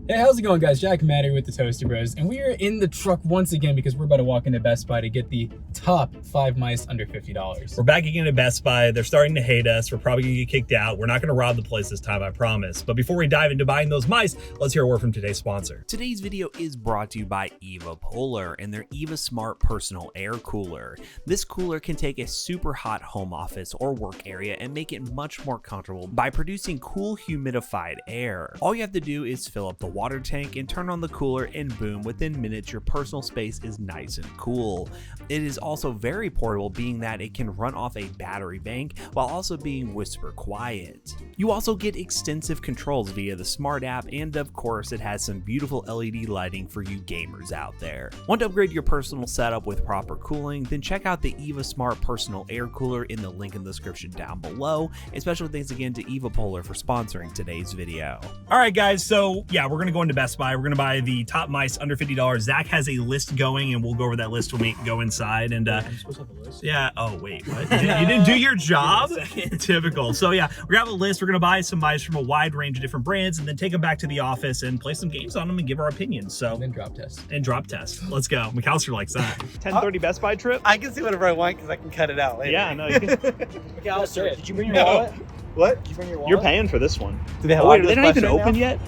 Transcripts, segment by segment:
Hey, how's it going, guys? Jack and Matt here with the Toasty Bros, and we are in the truck once again because we're about to walk into Best Buy to get the top 5 mice under $50. We're back again at Best Buy. They're starting to hate us. We're probably gonna get kicked out. We're not gonna rob the place this time, I promise. But before we dive into buying those mice, let's hear a word from today's sponsor. Today's video is brought to you by Evapolar and their Eva Smart Personal Air Cooler. This cooler can take a super hot home office or work area and make it much more comfortable by producing cool humidified air. All you have to do is fill up the water tank and turn on the cooler, and boom, within minutes your personal space is nice and cool. It is also very portable, being that it can run off a battery bank while also being whisper quiet. You also get extensive controls via the smart app, and of course it has some beautiful LED lighting for you gamers out there. Want to upgrade your personal setup with proper cooling? Then check out the Eva Smart Personal Air Cooler in the link in the description down below. And special thanks again to Evapolar for sponsoring today's video. All right, guys, so yeah, we're gonna go into Best Buy. We're gonna buy the top mice under $50. Zach has a list going, and we'll go over that list when we go inside. And I'm supposed to have a list? yeah, oh wait, what? You didn't do your job? Typical. So yeah, we're gonna have a list. We're gonna buy some mice from a wide range of different brands, and then take them back to the office and play some games on them and give our opinions. So And then drop test. and drop test. Let's go. McAllister likes that. 10:30 Best Buy trip. I can see whatever I want because I can cut it out later. Yeah, no, you can, McAllister, did you bring your No. wallet? What? Did you bring your wallet? you're paying for this one. Do they have Oh, wait, are Oculus they not even Quest right open now? yet?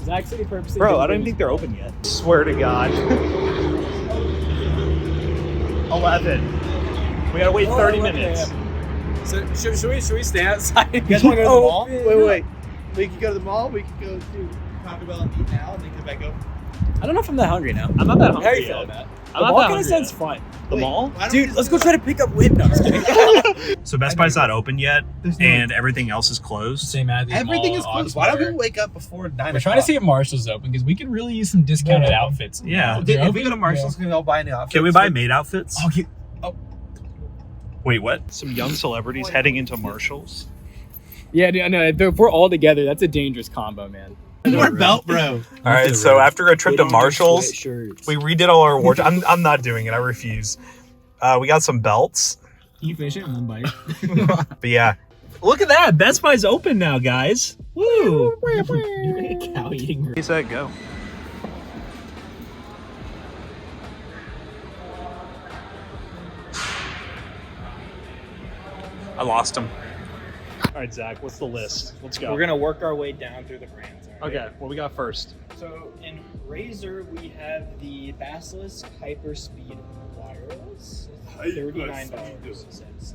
Zach City purposely. Bro, didn't I don't bring even think they're open yet. Swear to God. 11. We gotta wait 30 minutes. So should we stay outside? You guys wanna go to the mall? Wait. We could go to the mall. We could go to Taco Bell and eat now, and then come back over. I don't know if I'm that hungry now. I'm not that How are hungry you feeling, yet. Matt? I'm The not mall that kind of hungry sounds yet. fun. The mall? Why don't we Dude, just let's go go try to pick up wind. No, I'm just kidding. So Best Buy's not open yet, There's no- and everything else is closed. Same as Everything is closed. Why don't we wake up before 9 We're trying to see if Marshall's open because we could really use some discounted outfits. Yeah. If we go to Marshall's, can we all buy new outfits? Can we buy maid outfits? Okay. Wait, what? Some young celebrities heading into Marshall's. Yeah, dude, I know. If we're all together, that's a dangerous combo, man. More belt, bro. All right, so after a trip to Marshall's, Shirts. we redid all our wardrobe. I'm not doing it. I refuse. We got some belts. You finish it in one bite. But yeah, look at that. Best Buy's open now, guys. Woo! You're like a cow eating. He said go. I lost him. All right, Zach, what's the list? Let's go. We're gonna work our way down through the brands. all right? Okay, what we got first? So in RAZER, we have the BASILISK HYPERSPEED wireless. $39. It says.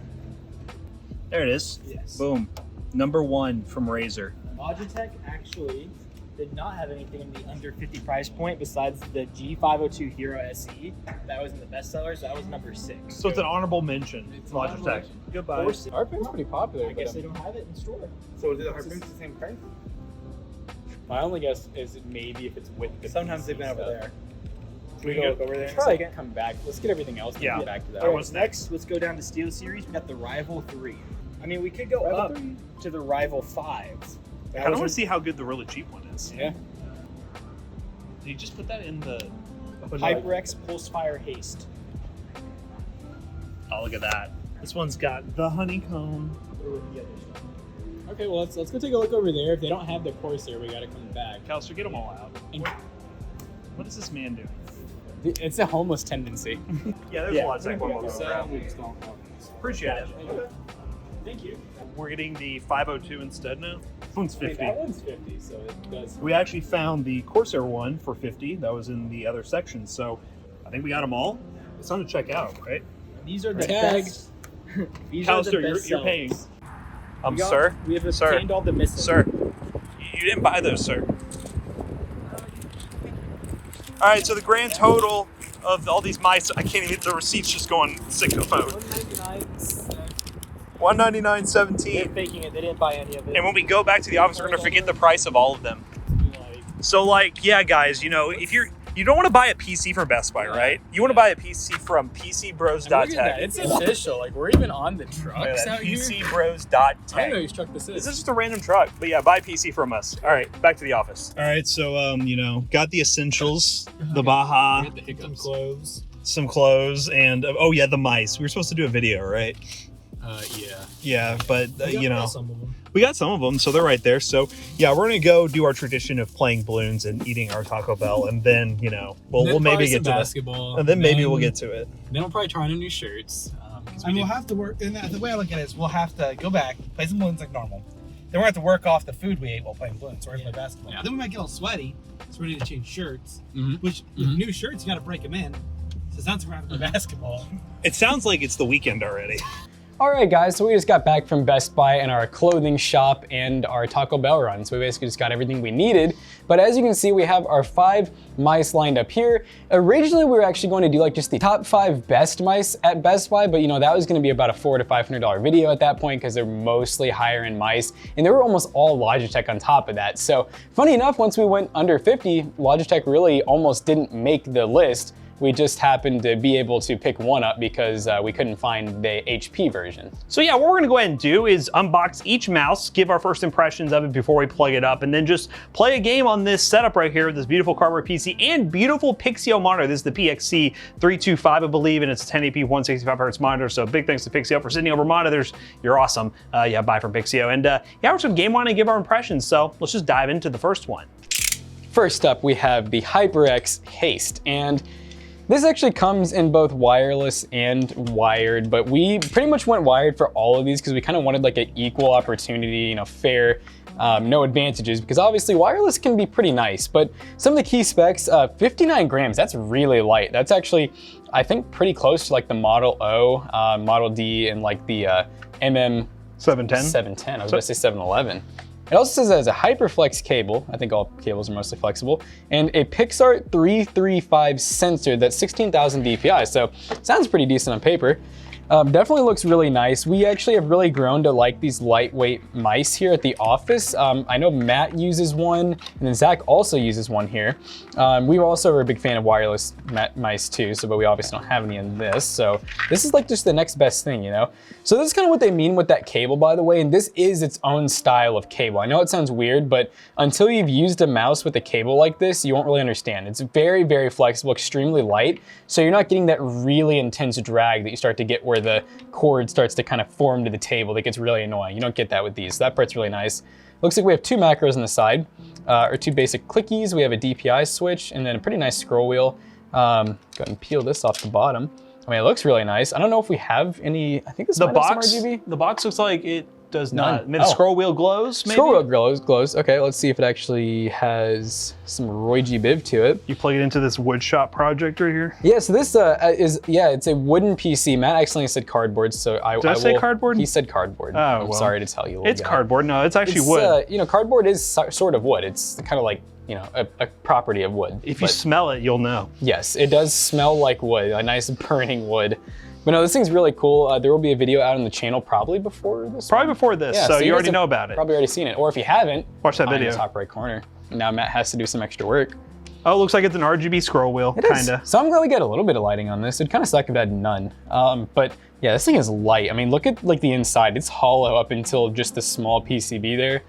There it is. Yes. Boom. Number 1 from RAZER. Logitech actually did not have anything in the under 50 price point besides the G502 Hero SE. That was in the bestsellers. That was number 6. So it's an honorable mention. It's Logitech. Goodbye. HYPERX's pretty popular. I guess they don't have it in store. So is it HYPERX the same price? My only guess is maybe if it's with the Sometimes PC they've been over stuff. there. We We go go over there. Probably gonna come back. Let's get everything else. And Yeah. Get back to that. All right, what's Next, let's go down to Steel Series. We got the Rival 3. I mean, we could go Rival up 3? to the Rival 5. I don't want to see how good the really cheap one is. Yeah. Did you just put that in the... HYPERX PULSEFIRE HASTE. Oh, look at that. This one's got the honeycomb. Okay, well let's go take a look over there. If they don't have the CORSAIR, we gotta come back. Calster, get them all out. And- What is this man doing? It's a homeless tendency. Yeah, there's a lot of tech going on around. We just don't know. Appreciate it. Thank you. We're getting the 502 instead now. This one's I mean, 50. that one's 50, so it does. We actually found the Corsair one for 50. That was in the other section. So I think we got them all. It's time to check out, right? These are the Tag. best. These Calster, are the you're best paying. sellers. Sir? We have Sir. obtained all the missing. Sir, you didn't buy those, sir. All right, so the grand total of all these mice, I can't even, the receipt's just going sicko mode. $199.17. They're faking it. They didn't buy any of it. And when we go back to the office, we're gonna forget the price of all of them. So like, yeah, guys, you know, if you don't want to buy a PC from Best Buy, right? You want to buy a PC from PCBros.tech. It's official. Like we're even on the Look at trucks that, out here. I PCBros.tech. don't know whose truck this This is. is just a random truck, but yeah, buy a PC from us. All right, back to the office. All right, so you know, got the essentials, the Baja, Some clothes. some clothes, and oh yeah, the mice. We were supposed to do a video, right? Yeah. Yeah, but you know, some of them. we got some of them, so they're right there. So yeah, we're gonna go do our tradition of playing balloons and eating our Taco Bell, and then you know, we'll maybe get to basketball, and then maybe we'll get to it. Then we'll probably try on new shirts. And we'll have to work. And the way I look at it is, we'll have to go back, play some balloons like normal. Then we're gonna have to work off the food we ate while playing balloons. So we're gonna play basketball. Yeah. Then we might get a little sweaty, so we need to change shirts. Mhm. Which with new shirts, you got to break them in. So it sounds like we're having to play basketball. It sounds like it's the weekend already. All right, guys, so we just got back from Best Buy and our clothing shop and our Taco Bell run. So we basically just got everything we needed. But as you can see, we have our 5 mice lined up here. Originally, we were actually going to do like just the top 5 best mice at Best Buy, but you know, that was gonna be about a $400 to $500 video at that point because they're mostly higher end mice. And they were almost all Logitech on top of that. So funny enough, once we went under 50, Logitech really almost didn't make the list. We just happened to be able to pick one up because we couldn't find the HP version. So yeah, what we're gonna go ahead and do is unbox each mouse, give our first impressions of it before we plug it up, and then just play a game on this setup right here with this beautiful cardboard PC and beautiful Pixio monitor. This is the PXC 325, I believe, and it's a 1080p 165Hz monitor. So big thanks to Pixio for sending over monitors. You're awesome. Yeah, bye from Pixio. And yeah, we're just gonna game on and give our impressions. So let's just dive into the first one. First up, we have the HYPERX HASTE, and this actually comes in both wireless and wired, but we pretty much went wired for all of these because we kind of wanted like an equal opportunity, you know, fair, no advantages, because obviously wireless can be pretty nice, but some of the key specs, 59 grams, that's really light. That's actually, I think, pretty close to like the Model O, Model D, and like the MM 710. I was going to say 711. It also says it has a HyperFlex cable. I think all cables are mostly flexible, and a Pixart 335 sensor that's 16,000 DPI. So sounds pretty decent on paper. Definitely looks really nice. We actually have really grown to like these lightweight mice here at the office. I know Matt uses one, and then Zach also uses one here. We also are a big fan of wireless mice too, but we obviously don't have any in this. So this is like just the next best thing, you know? So this is kind of what they mean with that cable, by the way, and this is its own style of cable. I know it sounds weird, but until you've used a mouse with a cable like this, you won't really understand. It's very, very flexible, extremely light, so you're not getting that really intense drag that you start to get where the cord starts to kind of form to the table. That gets really annoying. You don't get that with these. So that part's really nice. Looks like we have 2 macros on the side, or 2 basic clickies. We have a DPI switch and then a pretty nice scroll wheel. Go ahead and peel this off the bottom. I mean, it looks really nice. I don't know if we have any, I think this might have some RGB. The box looks like it does None. not. Maybe the scroll wheel glows, maybe? Scroll wheel glows. Okay, let's see if it actually has some Roy G. Biv to it. You plug it into this wood shop project right here? Yeah, so this it's a wooden PC. Matt accidentally said cardboard, so Did I say cardboard? He said cardboard. Oh, I'm well. sorry to tell you. It's cardboard. No, it's actually wood. You know, cardboard is sort of wood. It's kind of like, you know, a property of wood. If you smell it, you'll know. Yes, it does smell like wood, a nice burning wood. But no, this thing's really cool. There will be a video out on the channel probably before this. Before this, yeah, so you guys already have know about it. Probably already seen it, or if you haven't, watch that in video. the top right corner. Now Matt has to do some extra work. Oh, it looks like it's an RGB scroll wheel, kinda. So I'm glad we got a little bit of lighting on this. It'd kind of suck if it had none. But yeah, this thing is light. I mean, look at like the inside. It's hollow up until just the small PCB there.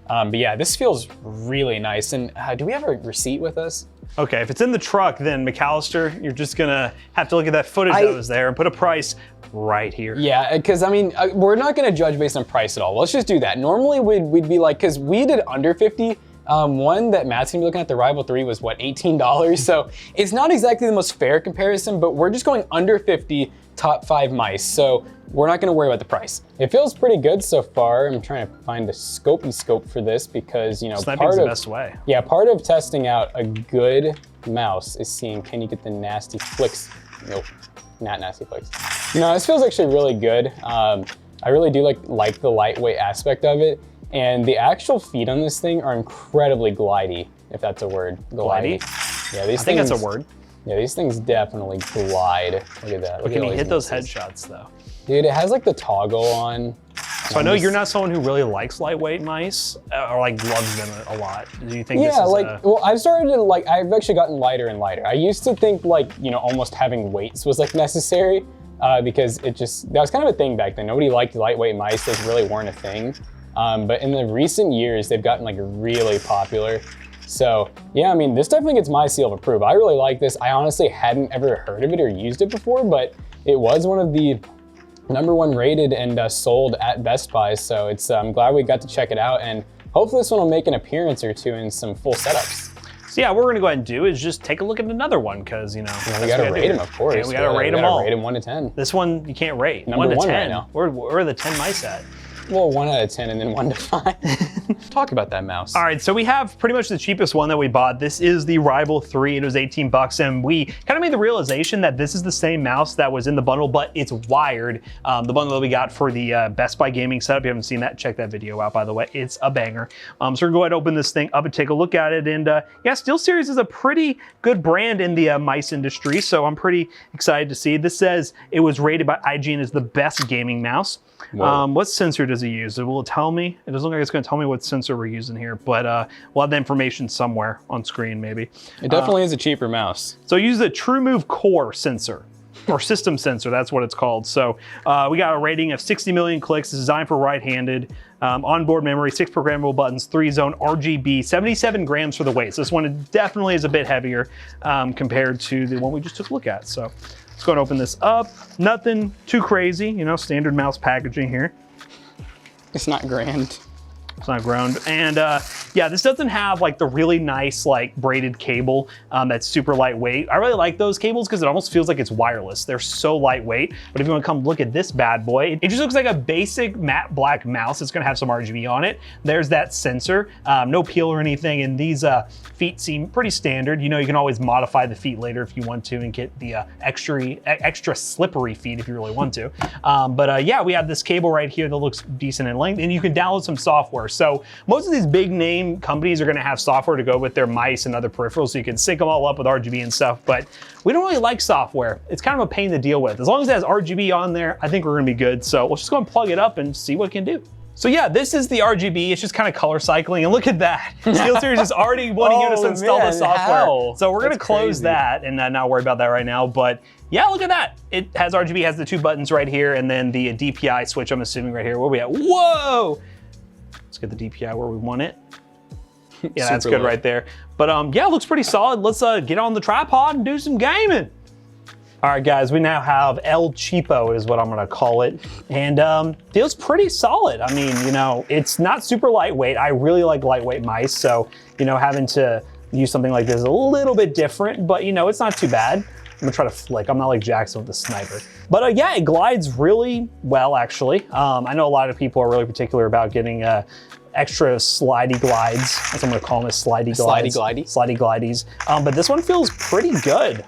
But yeah, this feels really nice. And do we have a receipt with us? Okay, if it's in the truck, then McAllister, you're just gonna have to look at that footage that was there and put a price right here. Yeah, because I mean, we're not gonna judge based on price at all. Let's just do that. Normally we'd be like, because we did under 50. One that Matt's gonna be looking at, the Rival 3, was what, $18? So it's not exactly the most fair comparison, but we're just going under 50, top 5 mice. So we're not gonna worry about the price. It feels pretty good so far. I'm trying to find a scopey scope for this because, you know, Sniping's the best way. Yeah, part of testing out a good mouse is seeing, can you get the nasty flicks? Nope, not nasty flicks. No, this feels actually really good. I really do like the lightweight aspect of it. And the actual feet on this thing are incredibly glidey, if that's a word. Glidey? Yeah, these I think that's a word. Yeah, these things definitely glide. Look at that. But can you hit those headshots though? Dude, it has like the toggle on. So I know you're not someone who really likes lightweight mice, or like loves them a lot. Do you think this is well, I've started to I've actually gotten lighter and lighter. I used to think almost having weights was necessary, because that was kind of a thing back then. Nobody liked lightweight mice, those really weren't a thing. But in the recent years, they've gotten really popular. So yeah, I mean, this definitely gets my seal of approval. I really like this. I honestly hadn't ever heard of it or used it before, but it was one of the #1 rated and sold at Best Buy. So it's I'm glad we got to check it out, and hopefully this one will make an appearance or two in some full setups. So yeah, what we're gonna go ahead and do is just take a look at another one, because you know we gotta rate them, of course. Yeah, we gotta rate them all. Rate them 1 to 10. This one you can't rate. #1 1 to 10. right now. Where are the 10 mice at? Well, 1 out of 10 and then 1 to 5. Talk about that mouse. All right, so we have pretty much the cheapest one that we bought. This is the Rival 3. It was 18 bucks, and we kind of made the realization that this is the same mouse that was in the bundle, but it's wired. The bundle that we got for the Best Buy gaming setup. If you haven't seen that, check that video out, by the way. It's a banger. So we're gonna go ahead and open this thing up and take a look at it. And yeah, SteelSeries is a pretty good brand in the mice industry, so I'm pretty excited to see. This says it was rated by IGN as the best gaming mouse. What sensor does it use? Will it tell me? It doesn't look like it's going to tell me what sensor we're using here, but we'll have the information somewhere on screen maybe. It definitely is a cheaper mouse. So use the TrueMove Core sensor, or system sensor, that's what it's called. So we got a rating of 60 million clicks. It's designed for right-handed. Onboard memory, 6 programmable buttons, 3-zone RGB, 77 grams for the weight. So this one definitely is a bit heavier compared to the one we just took a look at. So let's go and open this up. Nothing too crazy, you know, standard mouse packaging here. It's not grand. It's not ground. And yeah, this doesn't have like the really nice like braided cable that's super lightweight. I really like those cables because it almost feels like it's wireless. They're so lightweight. But if you want to come look at this bad boy, it just looks like a basic matte black mouse. It's going to have some RGB on it. There's that sensor, no peel or anything. And these feet seem pretty standard. You know, you can always modify the feet later if you want to and get the extra slippery feet if you really want to. But yeah, we have this cable right here that looks decent in length, and you can download some software. So most of these big name companies are going to have software to go with their mice and other peripherals, so you can sync them all up with RGB and stuff, but we don't really like software. It's kind of a pain to deal with. As long as it has RGB on there, I think we're going to be good. So let's just go and plug it up and see what it can do. So yeah, this is the RGB. It's just kind of color cycling, and look at that. SteelSeries is already wanting you to install the software. So we're going to close that and not worry about that right now. But yeah, look at that. It has RGB, has the 2 buttons right here, and then the DPI switch, I'm assuming right here. Where are we at? Whoa! Let's get the DPI where we want it. Yeah, that's good right there. But yeah, it looks pretty solid. Let's get on the tripod and do some gaming. All right, guys, we now have El Cheapo is what I'm gonna call it. And feels pretty solid. I mean, you know, it's not super lightweight. I really like lightweight mice. So, you know, having to use something like this is a little bit different, but you know, it's not too bad. I'm gonna try to flick. I'm not like Jackson with the sniper. But yeah, it glides really well, actually. I know a lot of people are really particular about getting extra slidey glides. That's what I'm gonna call them, is slidey glides. Slidey glidies. But this one feels pretty good.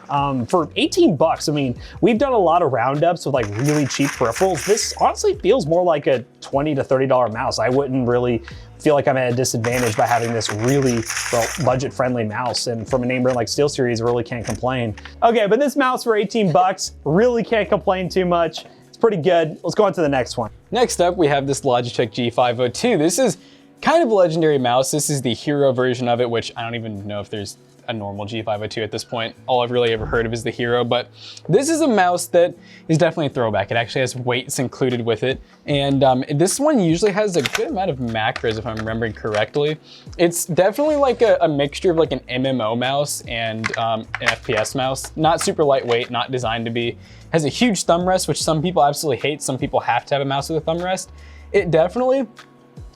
For 18 bucks, I mean, we've done a lot of roundups with like really cheap peripherals. This honestly feels more like a $20 to $30 mouse. I wouldn't really feel like I'm at a disadvantage by having this really, well, budget-friendly mouse. And from a name brand like SteelSeries, really can't complain. Okay, but this mouse for 18 bucks, really can't complain too much. It's pretty good. Let's go on to the next one. Next up, we have this Logitech G502. This is kind of a legendary mouse. This is the Hero version of it, which I don't even know if there's a normal G502 at this point. All I've really ever heard of is the Hero, but this is a mouse that is definitely a throwback. It actually has weights included with it. And this one usually has a good amount of macros, if I'm remembering correctly. It's definitely like a mixture of like an MMO mouse and an FPS mouse. Not super lightweight, not designed to be. Has a huge thumb rest, which some people absolutely hate. Some people have to have a mouse with a thumb rest. It definitely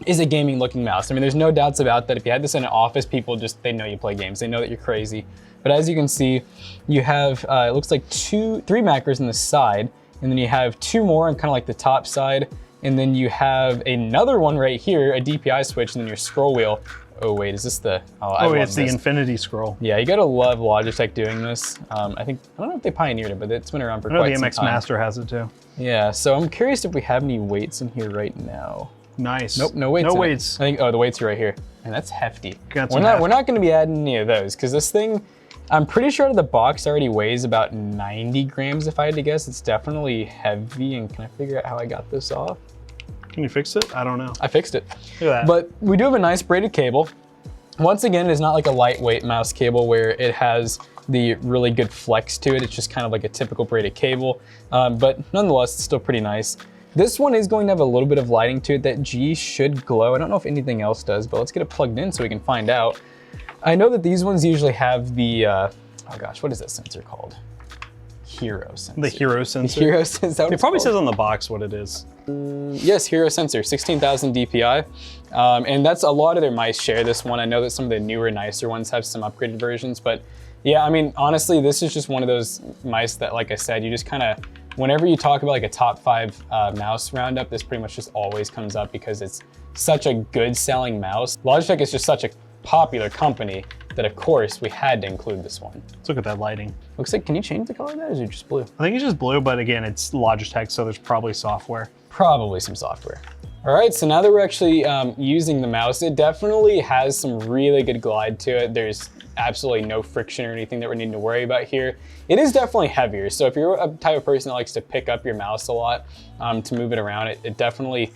is a gaming looking mouse. I mean, there's no doubts about that. If you had this in an office, people just, they know you play games. They know that you're crazy. But as you can see, you have, it looks like 3 macros on the side, and then you have 2 more on kind of like the top side. And then you have another one right here, a DPI switch, and then your scroll wheel. Oh wait, is this the, it's the infinity scroll. Yeah, you gotta love Logitech doing this. I don't know if they pioneered it, but it's been around for quite some time. The MX Master has it too. Yeah, so I'm curious if we have any weights in here right now. Nice. Nope, no weights. No weights. I think, oh, the weights are right here. And that's hefty. We're not gonna be adding any of those, because this thing, I'm pretty sure out of the box already weighs about 90 grams if I had to guess. It's definitely heavy, and can I figure out how I got this off? Can you fix it? I don't know. I fixed it. Look at that. But we do have a nice braided cable. Once again, it is not like a lightweight mouse cable where it has the really good flex to it. It's just kind of like a typical braided cable. But nonetheless, it's still pretty nice. This one is going to have a little bit of lighting to it. That G should glow. I don't know if anything else does, but let's get it plugged in so we can find out. I know that these ones usually have the, oh gosh, what is that sensor called? Hero sensor. The Hero sensor. The Hero sensor. It probably says on the box what it is. Yes, Hero sensor, 16,000 DPI. And that's a lot of their mice share this one. I know that some of the newer, nicer ones have some upgraded versions, but yeah, I mean, honestly, this is just one of those mice that, like I said, you just kind of, whenever you talk about like a top 5 mouse roundup, this pretty much just always comes up because it's such a good selling mouse. Logitech is just such a popular company that of course we had to include this one. Let's look at that lighting. Looks like, can you change the color of that, or is it just blue? I think it's just blue, but again, it's Logitech, so there's probably software. Probably some software. All right, so now that we're actually using the mouse, it definitely has some really good glide to it. There's absolutely no friction or anything that we're needing to worry about here. It is definitely heavier, so if you're a type of person that likes to pick up your mouse a lot to move it around, it definitely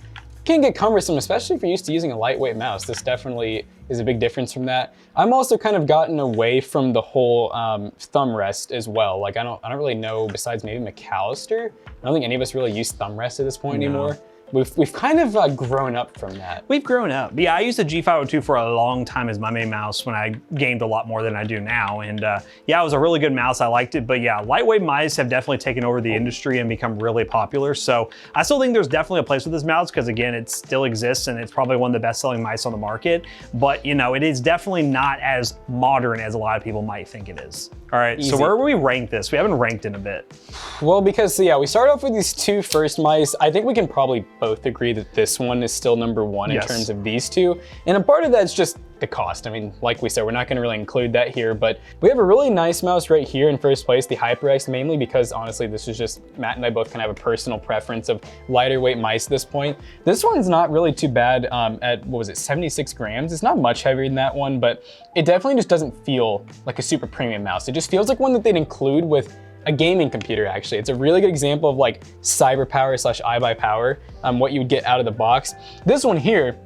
can get cumbersome, especially if you're used to using a lightweight mouse. This definitely is a big difference from that. I'm also kind of gotten away from the whole thumb rest as well. Like I don't really know, besides maybe McAllister, I don't think any of us really use thumb rest at this point anymore. We've kind of grown up from that. We've grown up. Yeah, I used the G502 for a long time as my main mouse when I gamed a lot more than I do now. And yeah, it was a really good mouse. I liked it. But yeah, lightweight mice have definitely taken over the industry and become really popular. So I still think there's definitely a place for this mouse because again, it still exists and it's probably one of the best selling mice on the market. But you know, it is definitely not as modern as a lot of people might think it is. All right, Easy. So where would we rank this? We haven't ranked in a bit. Well, because yeah, we start off with these two first mice. I think we can probably both agree that this one is still number one in terms of these two. And a part of that's just the cost. I mean, like we said, we're not gonna really include that here, but we have a really nice mouse right here in first place, the HYPERX, mainly because honestly, this is just, Matt and I both kind of have a personal preference of lighter weight mice at this point. This one's not really too bad at, what was it, 76 grams? It's not much heavier than that one, but it definitely just doesn't feel like a super premium mouse. It just feels like one that they'd include with a gaming computer, actually. It's a really good example of like CyberPower / iBuyPower, what you would get out of the box. This one here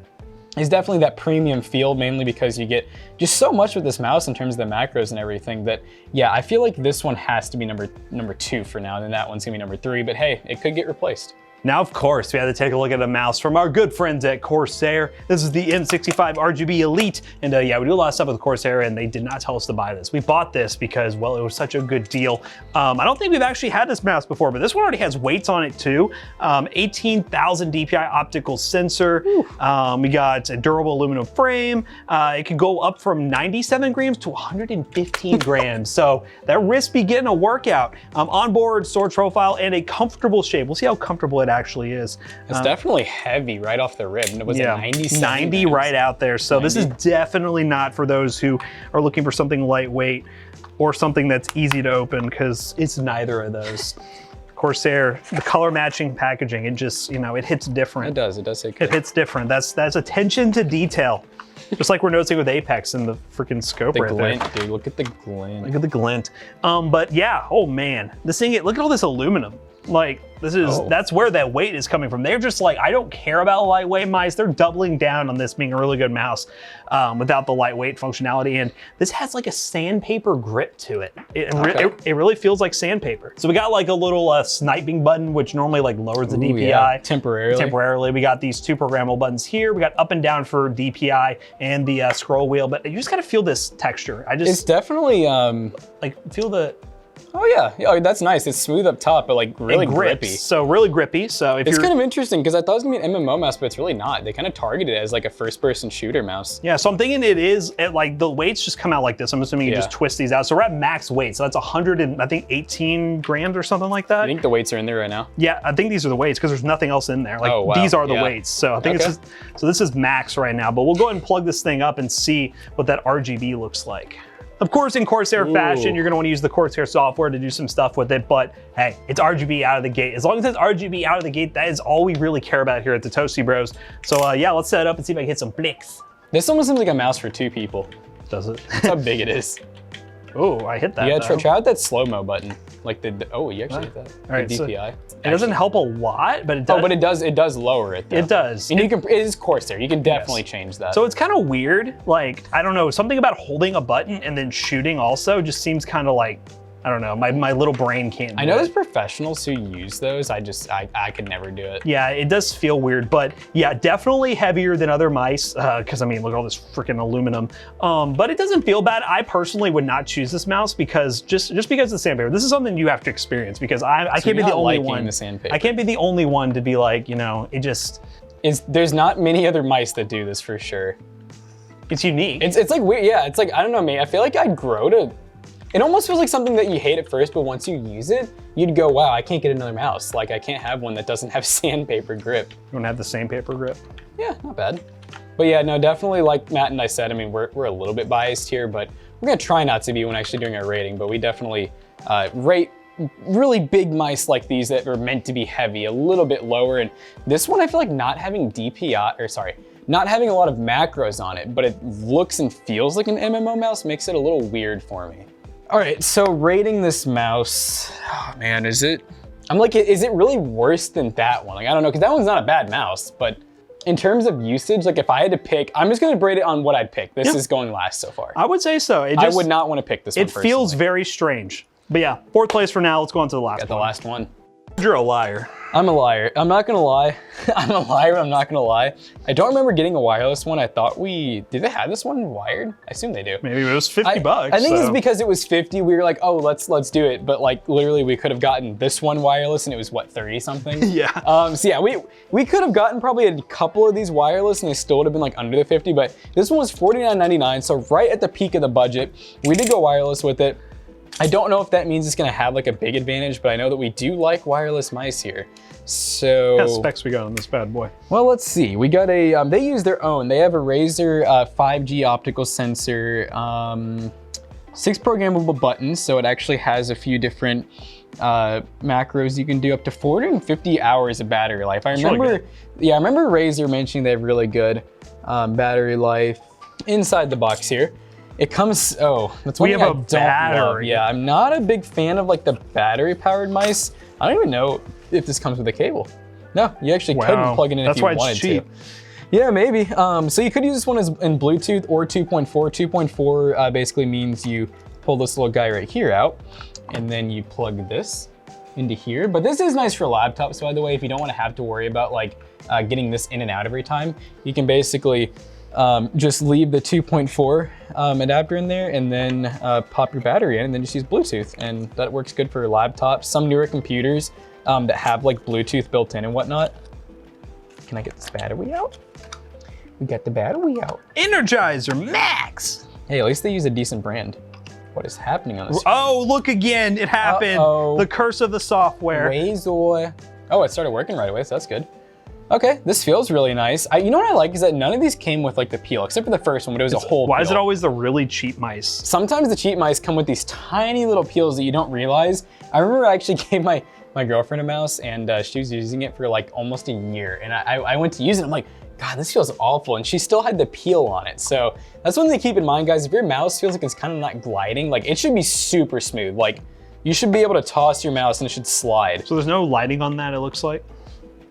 is definitely that premium feel, mainly because you get just so much with this mouse in terms of the macros and everything that, yeah, I feel like this one has to be number 2 for now, and then that one's gonna be number 3, but hey, it could get replaced. Now, of course, we had to take a look at a mouse from our good friends at Corsair. This is the M65 RGB Elite. And yeah, we do a lot of stuff with Corsair and they did not tell us to buy this. We bought this because, well, it was such a good deal. I don't think we've actually had this mouse before, but this one already has weights on it too. 18,000 DPI optical sensor. We got a durable aluminum frame. It can go up from 97 grams to 115 grams. So that risk be getting a workout. Onboard storage profile and a comfortable shape. We'll see how comfortable it actually is. It's definitely heavy right off the rib. Was it 90 right out there. So 90. This is definitely not for those who are looking for something lightweight or something that's easy to open, because it's neither of those. Corsair, the color matching packaging, it just, you know, it hits different. It does say good. It hits different. That's attention to detail. Just like we're noticing with Apex and the freaking scope right there. The glint, dude, look at the glint. Look at the glint. But yeah, oh man, this thing, look at all this aluminum. Like, this is, that's where that weight is coming from. They're just like, I don't care about lightweight mice. They're doubling down on this being a really good mouse without the lightweight functionality. And this has like a sandpaper grip to it. It really feels like sandpaper. So we got like a little sniping button, which normally like lowers the DPI. Yeah, temporarily. We got these 2 programmable buttons here. We got up and down for DPI and the scroll wheel, but you just gotta feel this texture. It's definitely, like feel the, oh yeah, oh, that's nice. It's smooth up top, but like really grippy. So really grippy. So if it's kind of interesting because I thought it was gonna be an MMO mouse, but it's really not. They kind of targeted it as like a first-person shooter mouse. Yeah, so I'm thinking it is, like the weights just come out like this. I'm assuming you just twist these out. So we're at max weight. So that's 118 grams or something like that. I think the weights are in there right now. Yeah, I think these are the weights because there's nothing else in there. Like these are the weights. So I think it's just, so this is max right now, but we'll go ahead and plug this thing up and see what that RGB looks like. Of course, in Corsair fashion, you're gonna wanna use the Corsair software to do some stuff with it, but hey, it's RGB out of the gate. As long as it's RGB out of the gate, that is all we really care about here at the Toasty Bros. So yeah, let's set it up and see if I can hit some blicks. This almost seems like a mouse for 2 people. Does it? That's how big it is. Oh, I hit that. Yeah, try out that slow-mo button. Like oh, you actually hit that. All right, the DPI. So it doesn't help a lot, but it does. Oh, but it does lower it though. It does. And it is Corsair. You can definitely change that. So it's kind of weird. Like, I don't know, something about holding a button and then shooting also just seems kind of like I don't know, my little brain can't do I know it. there's professionals who use those. I could never do it. Yeah, it does feel weird, but yeah, definitely heavier than other mice, because I mean, look at all this freaking aluminum. But it doesn't feel bad. I personally would not choose this mouse because just because of the sandpaper. This is something you have to experience because I can't be the only one. The sandpaper. I can't be the only one to be like, you know, it just... There's not many other mice that do this for sure. It's unique. It's like weird, yeah, it's like, I don't know, man, I feel like I'd grow to, it almost feels like something that you hate at first, but once you use it, you'd go, wow, I can't get another mouse. Like, I can't have one that doesn't have sandpaper grip. You don't have the sandpaper grip? Yeah, not bad. But yeah, no, definitely like Matt and I said, I mean, we're a little bit biased here, but we're gonna try not to be when actually doing our rating, but we definitely rate really big mice like these that are meant to be heavy a little bit lower. And this one, I feel like not having not having a lot of macros on it, but it looks and feels like an MMO mouse makes it a little weird for me. All right, so rating this mouse, oh man, is it really worse than that one? Like, I don't know, because that one's not a bad mouse, but in terms of usage, like if I had to pick, I'm just gonna rate it on what I'd pick. This is going last so far. I would say so. I would not want to pick this one It feels personally. very strange. But yeah, 4th place for now. Let's go on to the last Got the one. last one. You're a liar. I'm a liar. I'm not gonna lie. I'm a liar, I'm not gonna lie. I don't remember getting a wireless one. I thought did they have this one wired? I assume they do. Maybe it was 50 bucks. I think so. it's because it was 50. We were like, oh, let's do it. But like literally we could have gotten this one wireless and it was what, 30 something? Yeah. So yeah, we could have gotten probably a couple of these wireless and they still would have been like under the 50, but this one was $49.99. So right at the peak of the budget, we did go wireless with it. I don't know if that means it's gonna have like a big advantage, but I know that we do like wireless mice here. So, what kind of specs we got on this bad boy? Well, let's see. We got a, they use their own. They have a RAZER 5G optical sensor, 6 programmable buttons. So it actually has a few different macros you can do, up to 450 hours of battery life. I remember, yeah, I remember RAZER mentioning they have really good battery life. Inside the box here, it comes, oh, that's one thing I don't love. Yeah, I'm not a big fan of like the battery powered mice. I don't even know if this comes with a cable. No, you actually couldn't plug it in if you wanted to. Yeah, maybe. So you could use this one as in Bluetooth or 2.4. 2.4 basically means you pull this little guy right here out and then you plug this into here. But this is nice for laptops, by the way, if you don't want to have to worry about like getting this in and out every time. You can basically just leave the 2.4 adapter in there and then pop your battery in and then just use Bluetooth, and that works good for laptops. Some newer computers that have like Bluetooth built in and whatnot. Can I get this battery out? We got the battery out. Energizer Max! Hey, at least they use a decent brand. What is happening on this? Oh, look again, it happened. The curse of the software. RAZER. Oh, it started working right away, so that's good. Okay, this feels really nice. You know what I like is that none of these came with like the peel, except for the first one, but it was a whole Why peel. is it always the really cheap mice? Sometimes the cheap mice come with these tiny little peels that you don't realize. I remember I actually gave my girlfriend a mouse and she was using it for like almost a year. And I went to use it, I'm like, God, this feels awful. And she still had the peel on it. So that's one thing to keep in mind, guys. If your mouse feels like it's kind of not gliding, like it should be super smooth. Like you should be able to toss your mouse and it should slide. So there's no lighting on that, it looks like?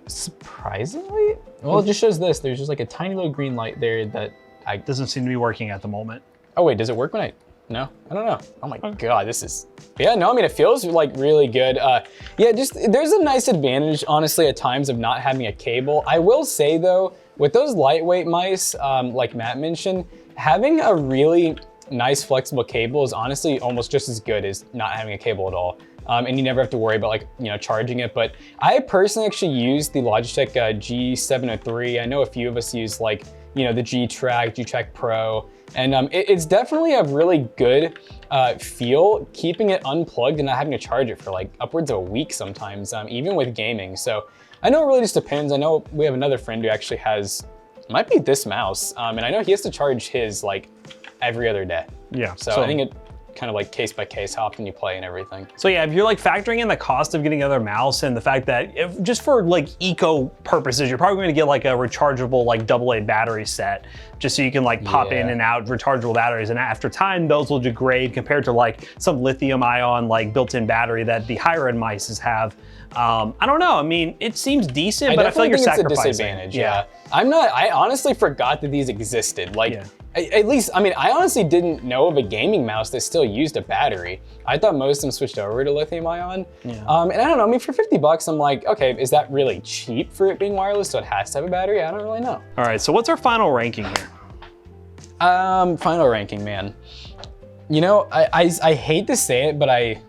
Surprisingly? Well, it just shows this. There's just like a tiny little green light there that doesn't seem to be working at the moment. Oh wait, does it work when no, I don't know. Oh my God, this is, yeah, no, I mean, it feels like really good. Yeah, just, there's a nice advantage, honestly, at times of not having a cable. I will say though, with those lightweight mice, like Matt mentioned, having a really nice flexible cable is honestly almost just as good as not having a cable at all. And you never have to worry about like, you know, charging it. But I personally actually use the Logitech G703. I know a few of us use like, you know, the G-Track, G-Track Pro. And it's definitely a really good feel, keeping it unplugged and not having to charge it for like upwards of a week sometimes, even with gaming. So I know it really just depends. I know we have another friend who actually has, might be this mouse. And I know he has to charge his like every other day. Yeah. So I think it kind of like case by case, how often you play and everything. So yeah, if you're like factoring in the cost of getting another mouse and the fact that just for like eco purposes, you're probably going to get like a rechargeable like AA battery set, just so you can like pop in and out rechargeable batteries. And after time, those will degrade compared to like some lithium ion like built-in battery that the higher end mices have. I don't know. I mean, it seems decent, but I feel like you're sacrificing. It's a disadvantage. Yeah. I honestly forgot that these existed. Like At least, I mean, I honestly didn't know of a gaming mouse that still used a battery. I thought most of them switched over to lithium ion. Yeah. And I don't know, I mean, for 50 bucks, I'm like, okay, is that really cheap for it being wireless? So it has to have a battery? I don't really know. All right, so what's our final ranking here? Final ranking, man. You know, I hate to say it, but I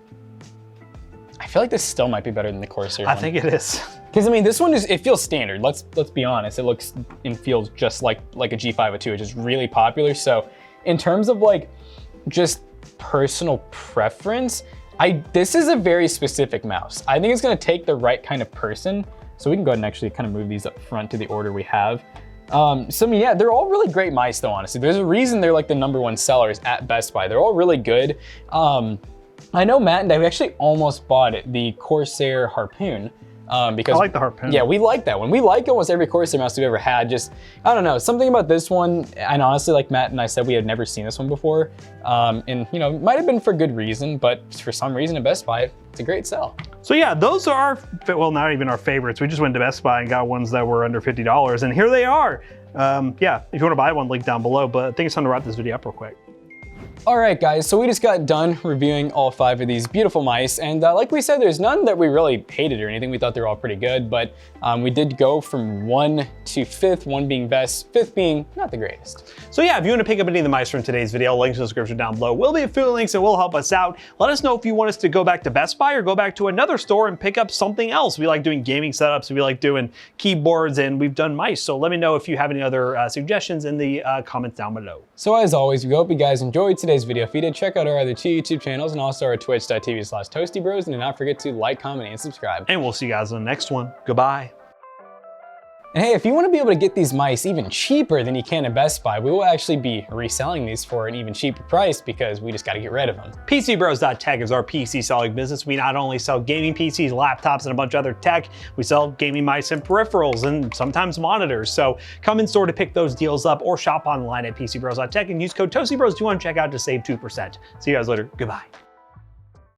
feel like this still might be better than the Corsair one. I think it is. Because I mean, this one it feels standard. Let's be honest. It looks and feels just like a G502, which is really popular. So in terms of like just personal preference, this is a very specific mouse. I think it's gonna take the right kind of person. So we can go ahead and actually kind of move these up front to the order we have. So I mean, yeah, they're all really great mice though, honestly. There's a reason they're like the #1 sellers at Best Buy. They're all really good. I know Matt and I, we actually almost bought it, the Corsair Harpoon. Because I like the Harpoon. Yeah, we like that one. We like almost every Corsair mouse we've ever had. Just, I don't know, something about this one, and honestly, like Matt and I said, we had never seen this one before. And you know, it might have been for good reason, but for some reason at Best Buy, it's a great sell. So yeah, those are well, not even our favorites. We just went to Best Buy and got ones that were under $50, and here they are. Yeah, if you want to buy one, link down below, but I think it's time to wrap this video up real quick. All right, guys, so we just got done reviewing all 5 of these beautiful mice, and like we said, there's none that we really hated or anything. We thought they were all pretty good, but we did go from 1 to 5th, 1 being best, 5th being not the greatest. So yeah, if you want to pick up any of the mice from today's video, links in the description down below will be affiliate links and will help us out. Let us know if you want us to go back to Best Buy or go back to another store and pick up something else. We like doing gaming setups, we like doing keyboards, and we've done mice. So let me know if you have any other suggestions in the comments down below. So as always, we hope you guys enjoyed today's video. If you did, check out our other 2 YouTube channels and also our twitch.tv/ToastyBros, and do not forget to like, comment, and subscribe. And we'll see you guys in the next one. Goodbye. And hey, if you want to be able to get these mice even cheaper than you can at Best Buy, we will actually be reselling these for an even cheaper price because we just got to get rid of them. PCBros.tech is our PC selling business. We not only sell gaming PCs, laptops, and a bunch of other tech, we sell gaming mice and peripherals and sometimes monitors. So come in store to pick those deals up or shop online at PCBros.tech and use code ToastyBros2 on checkout to save 2%. See you guys later. Goodbye.